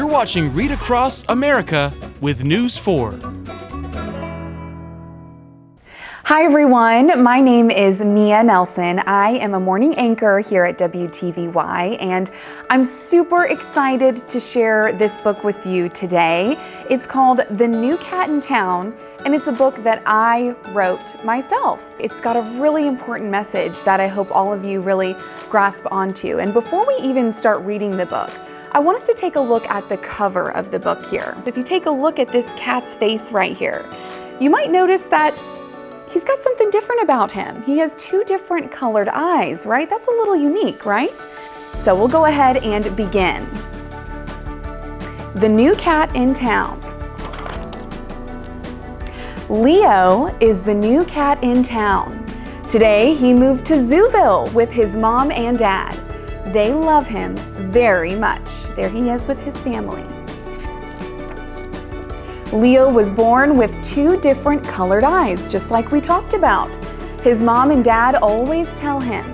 You're watching Read Across America with News 4. Hi everyone, my name is Mia Nelson. I am a morning anchor here at WTVY, and I'm super excited to share this book with you today. It's called The New Cat in Town, and it's a book that I wrote myself. It's got a really important message that I hope all of you really grasp onto. And before we even start reading the book, I want us to take a look at the cover of the book here. If you take a look at this cat's face right here, you might notice that he's got something different about him. He has two different colored eyes, right? That's a little unique, right? So we'll go ahead and begin. The New Cat in Town. Leo is the new cat in town. Today he moved to Zooville with his mom and dad. They love him very much. There he is with his family. Leo was born with two different colored eyes, just like we talked about. His mom and dad always tell him,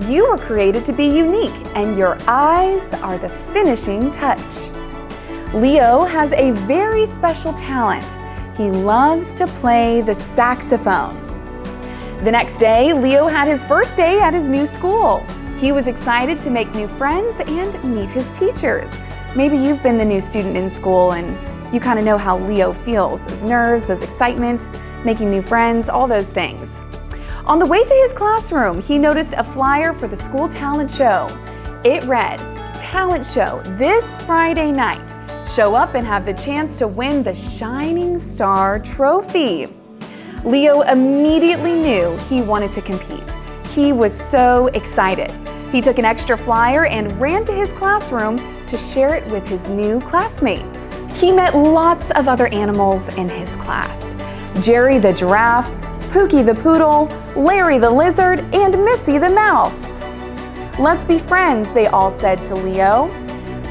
"You were created to be unique, and your eyes are the finishing touch." Leo has a very special talent. He loves to play the saxophone. The next day, Leo had his first day at his new school. He was excited to make new friends and meet his teachers. Maybe you've been the new student in school and you kind of know how Leo feels, those nerves, those excitement, making new friends, all those things. On the way to his classroom, he noticed a flyer for the school talent show. It read, "Talent show this Friday night. Show up and have the chance to win the Shining Star Trophy." Leo immediately knew he wanted to compete. He was so excited. He took an extra flyer and ran to his classroom to share it with his new classmates. He met lots of other animals in his class. Jerry the giraffe, Pookie the poodle, Larry the lizard, and Missy the mouse. "Let's be friends," they all said to Leo.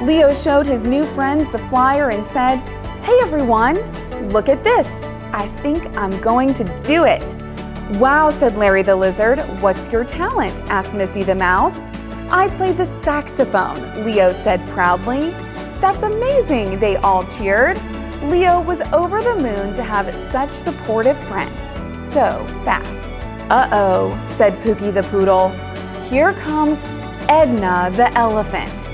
Leo showed his new friends the flyer and said, "Hey everyone, look at this. I think I'm going to do it." "Wow," said Larry the lizard. "What's your talent?" asked Missy the mouse. "I play the saxophone," Leo said proudly. "That's amazing," they all cheered. Leo was over the moon to have such supportive friends so fast. "Uh-oh," said Pookie the poodle. "Here comes Edna the elephant."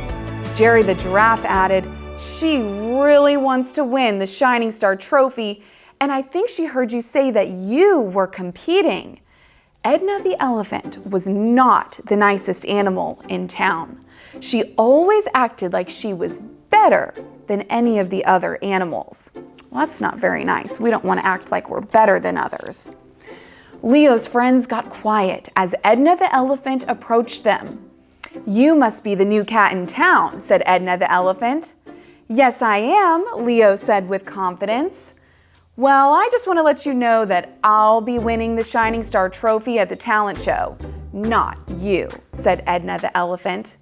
Jerry the giraffe added, "She really wants to win the Shining Star Trophy, and I think she heard you say that you were competing." Edna the elephant was not the nicest animal in town. She always acted like she was better than any of the other animals. Well, that's not very nice. We don't want to act like we're better than others. Leo's friends got quiet as Edna the elephant approached them. "You must be the new cat in town," said Edna the elephant. "Yes, I am," Leo said with confidence. "Well, I just want to let you know that I'll be winning the Shining Star Trophy at the talent show. Not you," said Edna the elephant.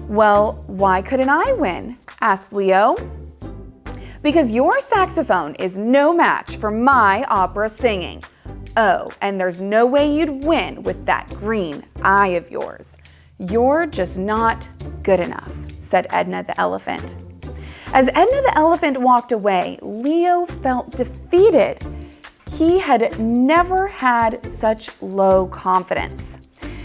"Well, why couldn't I win?" asked Leo. "Because your saxophone is no match for my opera singing. Oh, and there's no way you'd win with that green eye of yours. You're just not good enough," said Edna the elephant. As Edna the elephant walked away, Leo felt defeated. He had never had such low confidence.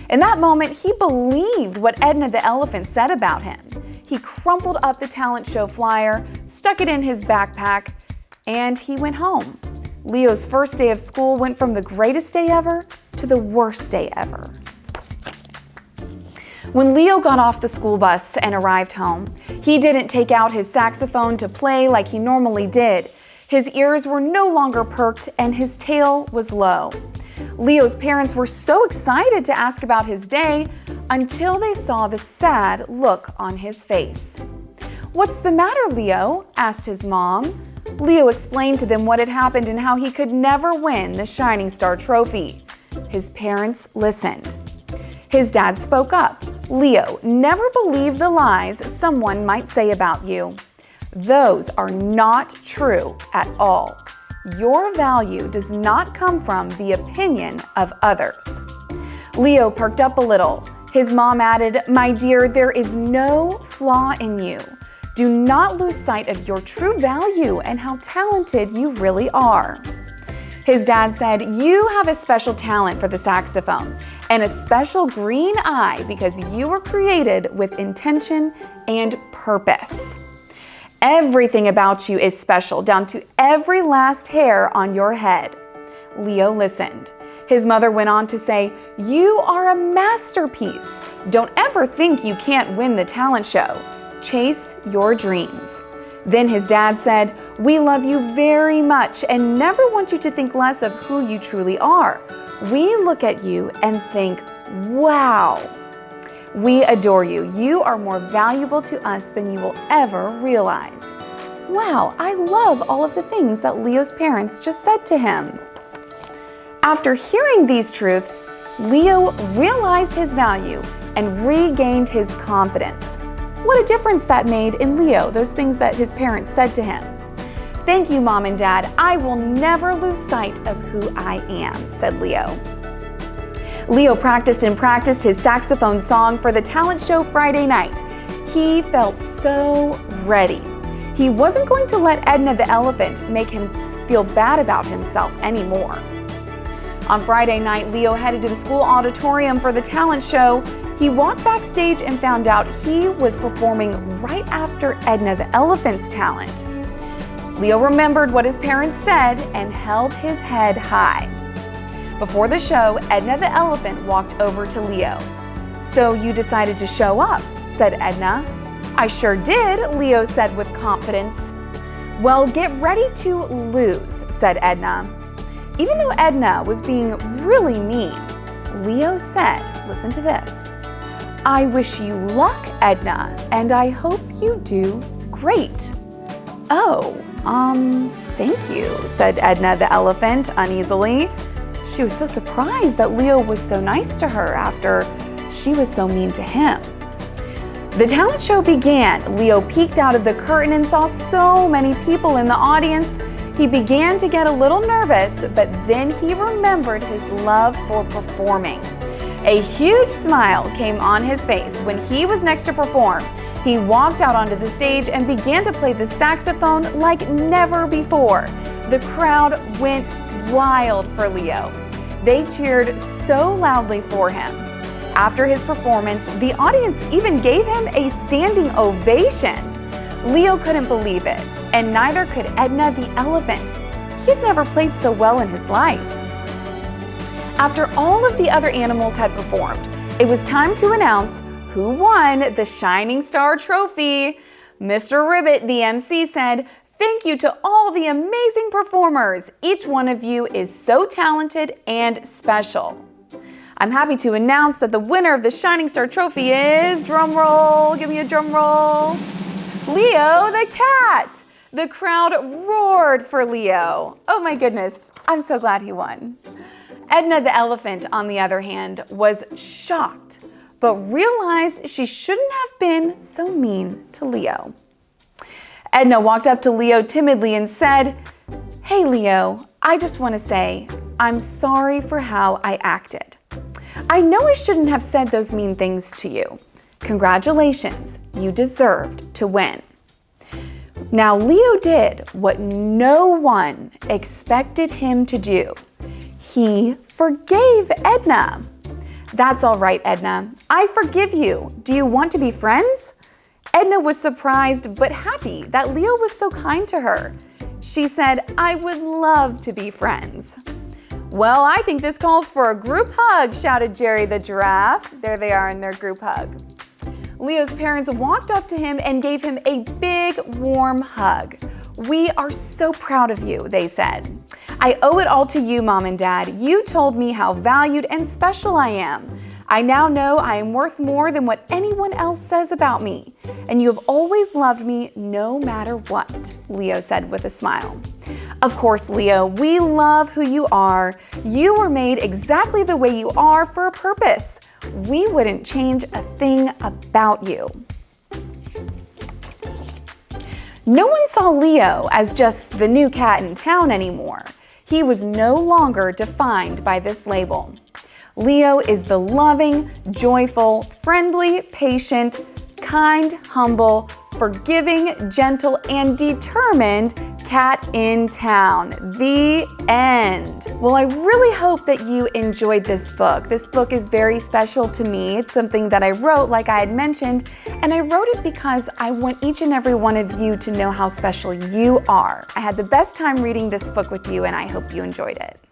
In that moment, he believed what Edna the elephant said about him. He crumpled up the talent show flyer, stuck it in his backpack, and he went home. Leo's first day of school went from the greatest day ever to the worst day ever. When Leo got off the school bus and arrived home, he didn't take out his saxophone to play like he normally did. His ears were no longer perked and his tail was low. Leo's parents were so excited to ask about his day until they saw the sad look on his face. "What's the matter, Leo?" asked his mom. Leo explained to them what had happened and how he could never win the Shining Star Trophy. His parents listened. His dad spoke up. "Leo, never believe the lies someone might say about you. Those are not true at all. Your value does not come from the opinion of others." Leo perked up a little. His mom added, "My dear, there is no flaw in you. Do not lose sight of your true value and how talented you really are. His dad said, "You have a special talent for the saxophone and a special green eye because you were created with intention and purpose. Everything about you is special, down to every last hair on your head." Leo listened. His mother went on to say, "You are a masterpiece. Don't ever think you can't win the talent show. Chase your dreams." Then his dad said, "We love you very much and never want you to think less of who you truly are. We look at you and think, wow. We adore you. You are more valuable to us than you will ever realize." Wow, I love all of the things that Leo's parents just said to him. After hearing these truths, Leo realized his value and regained his confidence. What a difference that made in Leo, those things that his parents said to him. "Thank you, Mom and Dad. I will never lose sight of who I am," said Leo. Leo practiced and practiced his saxophone song for the talent show Friday night. He felt so ready. He wasn't going to let Edna the elephant make him feel bad about himself anymore. On Friday night, Leo headed to the school auditorium for the talent show. He walked backstage and found out he was performing right after Edna the elephant's talent. Leo remembered what his parents said and held his head high. Before the show, Edna the elephant walked over to Leo. "So you decided to show up," said Edna. "I sure did," Leo said with confidence. "Well, get ready to lose," said Edna. Even though Edna was being really mean, Leo said, listen to this, "I wish you luck, Edna, and I hope you do great." "Oh, thank you," said Edna the elephant uneasily. She was so surprised that Leo was so nice to her after she was so mean to him. The talent show began. Leo peeked out of the curtain and saw so many people in the audience. He began to get a little nervous, but then he remembered his love for performing. A huge smile came on his face when he was next to perform. He walked out onto the stage and began to play the saxophone like never before. The crowd went wild for Leo. They cheered so loudly for him. After his performance, the audience even gave him a standing ovation. Leo couldn't believe it, and neither could Edna the elephant. He had never played so well in his life. After all of the other animals had performed, it was time to announce who won the Shining Star Trophy. Mr. Ribbit, the MC, said, "Thank you to all the amazing performers. Each one of you is so talented and special." I'm happy to announce that the winner of the Shining Star Trophy is, drum roll, give me a drum roll, Leo the cat. The crowd roared for Leo. Oh my goodness, I'm so glad he won. Edna the elephant, on the other hand, was shocked, but realized she shouldn't have been so mean to Leo. Edna walked up to Leo timidly and said, "Hey Leo, I just want to say, I'm sorry for how I acted. I know I shouldn't have said those mean things to you. Congratulations, you deserved to win." Now Leo did what no one expected him to do. He forgave Edna. "That's all right, Edna. I forgive you. Do you want to be friends?" Edna was surprised but happy that Leo was so kind to her. She said, "I would love to be friends." "Well, I think this calls for a group hug," shouted Jerry the giraffe. There they are in their group hug. Leo's parents walked up to him and gave him a big, warm hug. "We are so proud of you," they said. "I owe it all to you, Mom and Dad. You told me how valued and special I am. I now know I am worth more than what anyone else says about me. And you have always loved me no matter what," Leo said with a smile. "Of course, Leo, we love who you are. You were made exactly the way you are for a purpose. We wouldn't change a thing about you." No one saw Leo as just the new cat in town anymore. He was no longer defined by this label. Leo is the loving, joyful, friendly, patient, kind, humble, forgiving, gentle, and determined cat in town. The end. Well, I really hope that you enjoyed this book. This book is very special to me. It's something that I wrote, like I had mentioned, and I wrote it because I want each and every one of you to know how special you are. I had the best time reading this book with you, and I hope you enjoyed it.